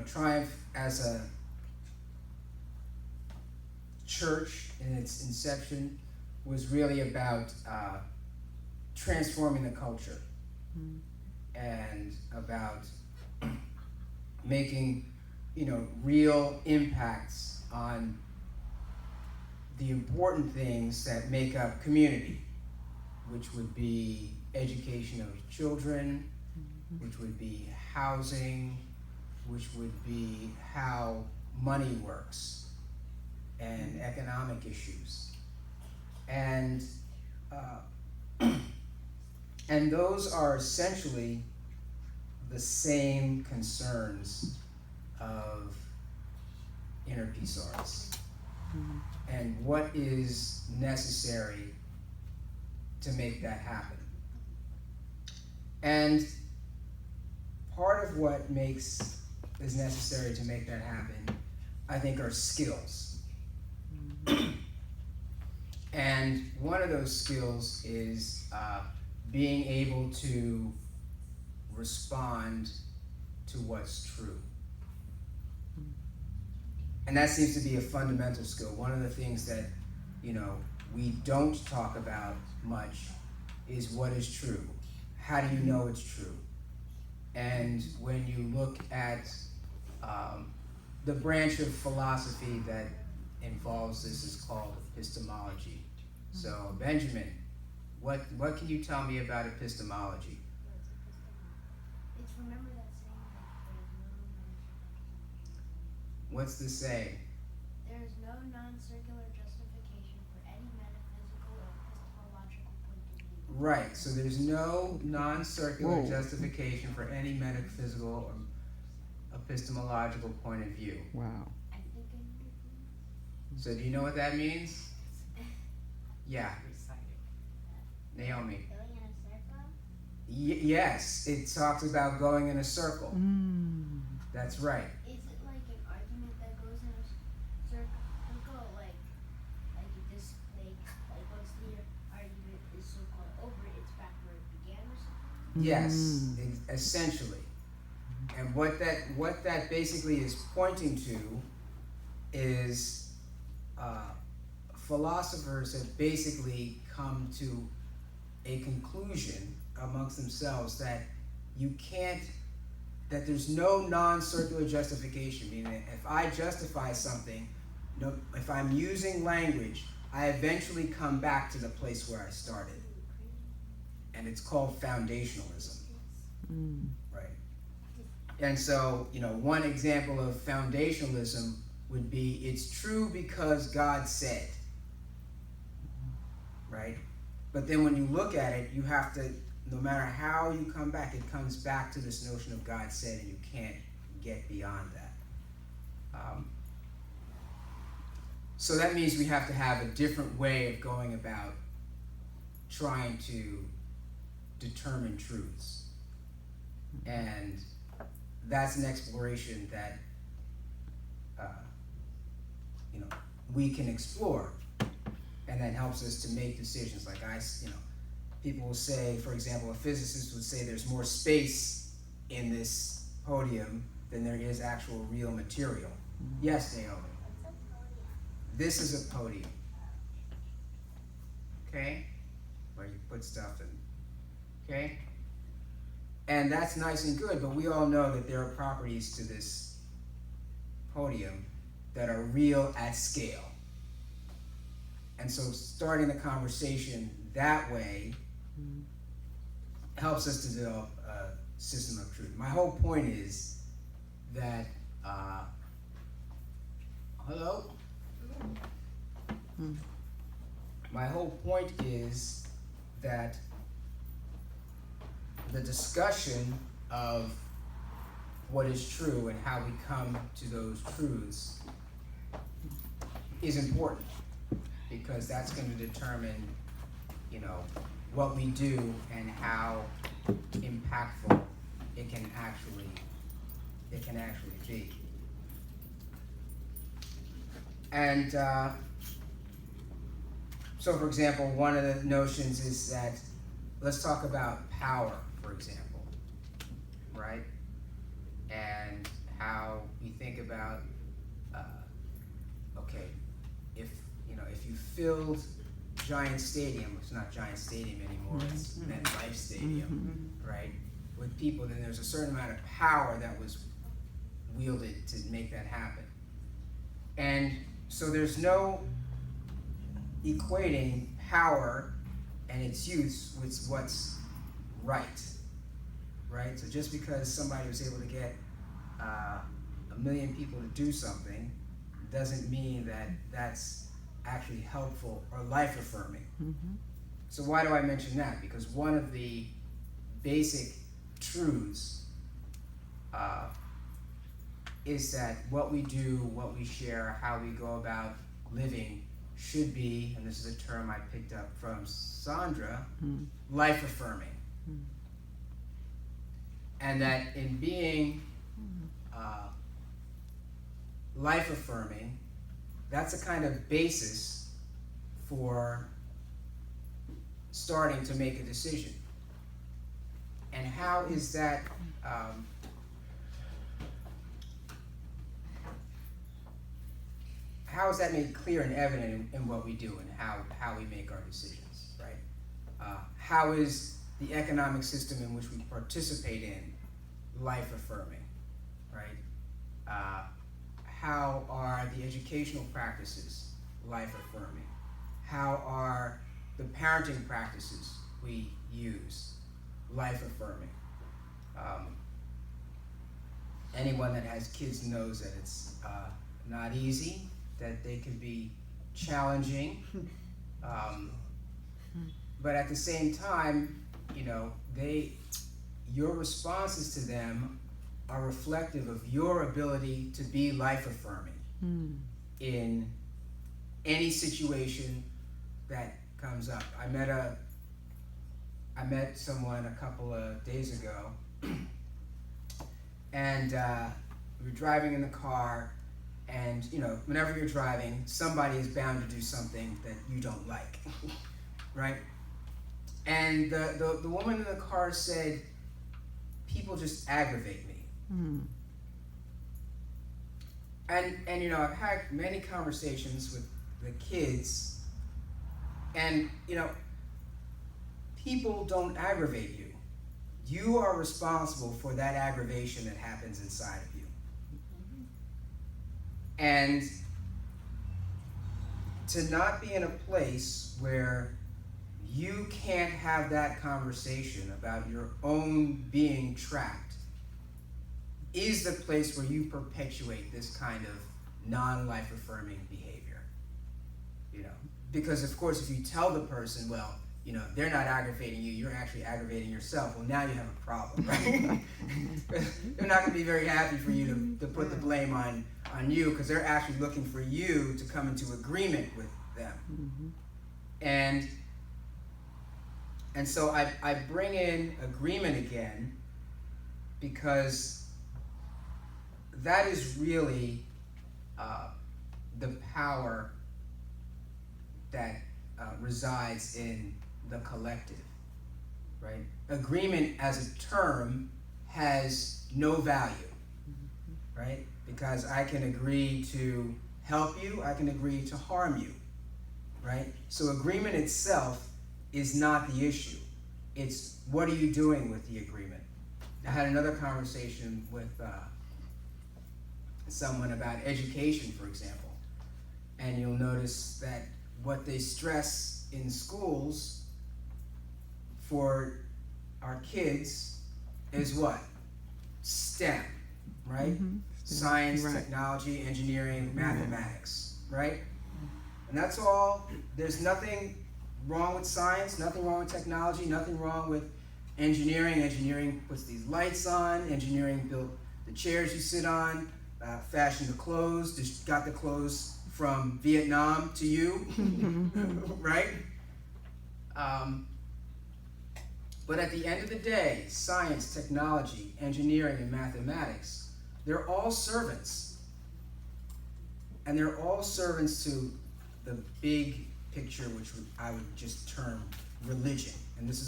Triumph as a church in its inception was really about transforming the culture and about making, real impacts on the important things that make up community, which would be education of children, which would be housing, which would be how money works, and economic issues. And and those are essentially the same concerns of inner peace arts. And what is necessary to make that happen. And part of what is necessary to make that happen, I think, are skills. And one of those skills is being able to respond to what's true. And that seems to be a fundamental skill. One of the things that, we don't talk about much is what is true. How do you know it's true? And when you look at the branch of philosophy that involves this is called epistemology. So Benjamin, what can you tell me about epistemology? It's remember that saying that What's the saying? there is no non-circular justification for any metaphysical or epistemological point of view. Right, so there's no non-circular justification for any metaphysical or epistemological point of view. Wow. I think I know. So do you know what that means? Yeah, Naomi. Going in a circle? Yes, it talks about going in a circle. That's right. Is it like an argument that goes in a circle, like this, like once the argument is so-called over, it's back where it began or something? Yes, essentially. And what that basically is pointing to is philosophers have basically come to a conclusion amongst themselves that that there's no non-circular justification, meaning if I justify something, if I'm using language, I eventually come back to the place where I started. And it's called foundationalism, right? And so, one example of foundationalism would be it's true because God said, right? But then when you look at it, you have to, no matter how you come back, it comes back to this notion of God said, and you can't get beyond that. So that means we have to have a different way of going about trying to determine truths. And that's an exploration that we can explore, and that helps us to make decisions. Like people will say, for example, a physicist would say there's more space in this podium than there is actual real material. Yes, Naomi. This is a podium. Okay? Where you put stuff in. Okay? And that's nice and good, but we all know that there are properties to this podium that are real at scale. And so starting the conversation that way helps us to develop a system of truth. My whole point is that, hello? My whole point is that the discussion of what is true and how we come to those truths is important, because that's going to determine, what we do and how impactful it can actually be. And so, for example, one of the notions is that, let's talk about power, for example. right? And how we think about, okay, if you filled Giant Stadium, it's not Giant Stadium anymore, it's MetLife Stadium, right? With people, then there's a certain amount of power that was wielded to make that happen. And so there's no equating power and its use with what's right? So just because somebody was able to get 1 million people to do something doesn't mean that that's actually helpful or life-affirming. So why do I mention that? Because one of the basic truths is that what we do, what we share, how we go about living should be, and this is a term I picked up from Sandra, life-affirming. And that in being life-affirming, that's a kind of basis for starting to make a decision. And how is that made clear and evident in what we do and how we make our decisions, right? How is the economic system in which we participate in life-affirming, right? How are the educational practices life-affirming? How are the parenting practices we use life-affirming? Anyone that has kids knows that it's not easy, that they can be challenging, but at the same time, your responses to them are reflective of your ability to be life-affirming in any situation that comes up. I met someone a couple of days ago, and we were driving in the car, and whenever you're driving, somebody is bound to do something that you don't like, right? And the woman in the car said, "People just aggravate me." And I've had many conversations with the kids, and people don't aggravate you. You are responsible for that aggravation that happens inside of you. And to not be in a place where you can't have that conversation about your own being trapped is the place where you perpetuate this kind of non-life-affirming behavior. Because of course, if you tell the person, well, they're not aggravating you, you're actually aggravating yourself, well, now you have a problem, right? They're not going to be very happy for you to put the blame on you, because they're actually looking for you to come into agreement with them. And so I bring in agreement again, because that is really the power that resides in the collective, right? Agreement as a term has no value, right? Because I can agree to help you, I can agree to harm you, right? So agreement itself is not the issue. It's what are you doing with the agreement? I had another conversation with someone about education, for example, and you'll notice that what they stress in schools for our kids is what? STEM, right? Science, technology, engineering, mathematics, right? And that's all. There's nothing wrong with science, nothing wrong with technology, nothing wrong with engineering. Engineering puts these lights on. Engineering built the chairs you sit on, fashioned the clothes, just got the clothes from Vietnam to you, right? But at the end of the day, science, technology, engineering, and mathematics, they're all servants. And they're all servants to the big picture, which I would just term religion. And this is